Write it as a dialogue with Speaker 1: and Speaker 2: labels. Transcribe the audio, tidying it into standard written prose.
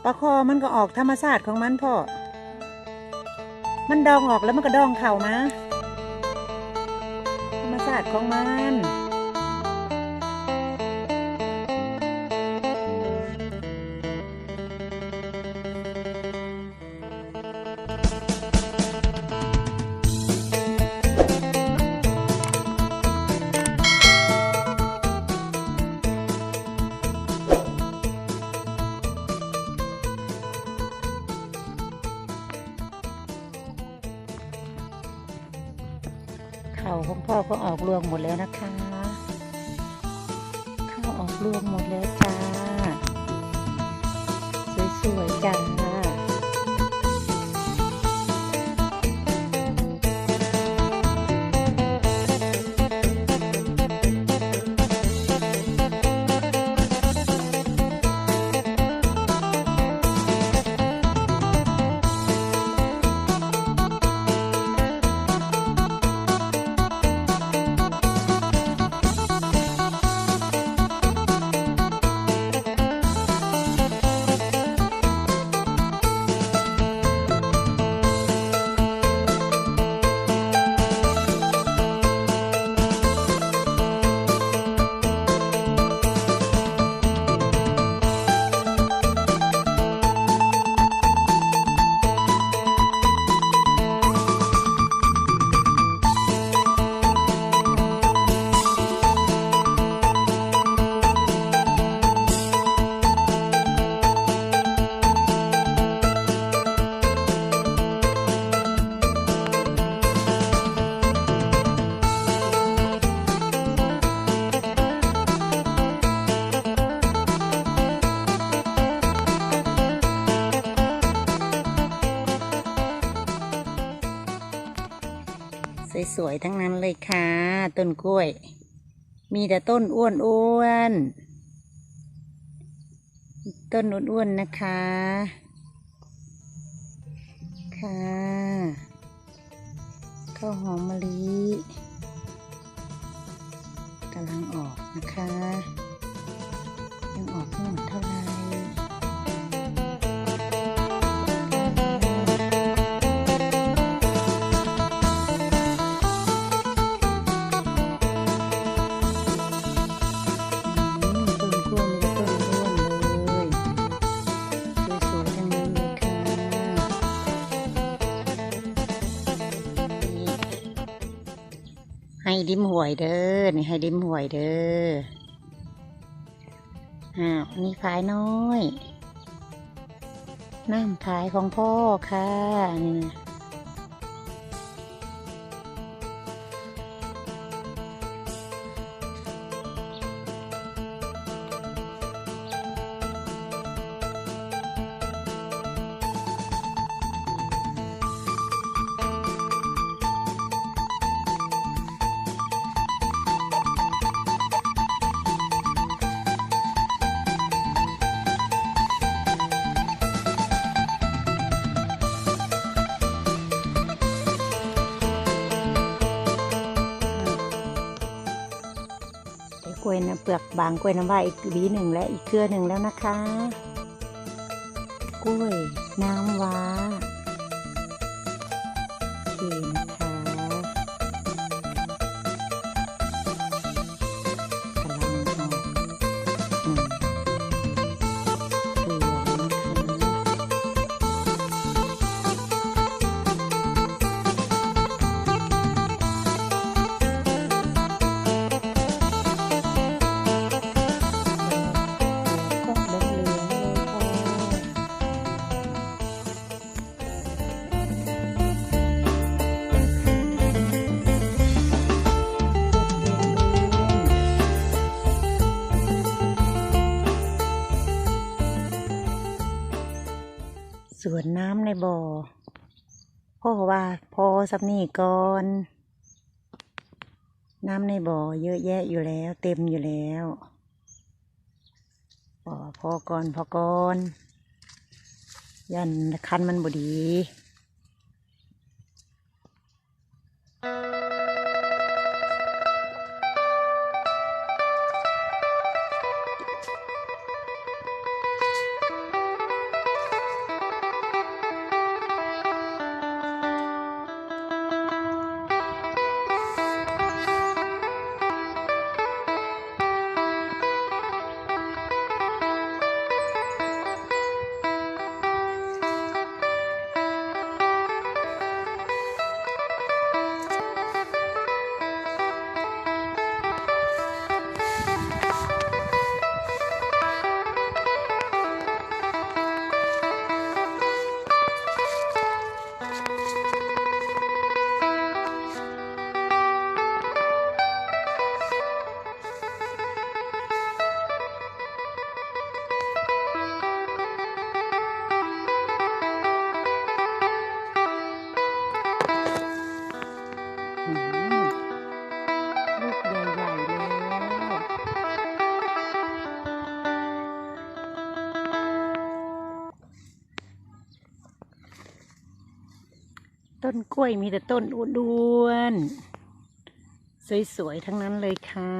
Speaker 1: ปลาคอมันก็ออกธรรมชาติของมันพ่อมันดองออกแล้วมันก็ดองเข่ามาธรรมชาติของมันเข่าของพ่อก็ออกรวงหมดแล้วนะคะข้าวออกรวงหมดแล้วจ้าสวยๆจ้าสวยๆทั้งนั้นเลยค่ะต้นกล้วยมีแต่ต้นอ้วนๆต้นอ้วนๆนะคะค่ะข้าวหอมมะลิกำลังออกนะคะยังออกไม่หมดเท่าไหร่ให้ดิ้มหวยเด้อนี่ให้ดิ้มหวยเด้อนี่ขายน้อยน้ำขายของพ่อค่ะนี่นะกล้วยนะเปลือกบางกล้วยน้ำว้าอีกหวีหนึ่งและอีกเครือหนึ่งแล้วนะคะกล้วยน้ำว้าโอเคนะคะกำลังออกเปลือกสวนน้ำในบ่อพ่อว่าพอสับนี่ก่อนน้ำในบ่อเยอะแยะอยู่แล้วเต็มอยู่แล้วพอก่อนยันคันมันบ่ดี เ ต้นกล้วยมีแต่ต้นอ้วนๆสวยๆทั้งนั้นเลยค่ะ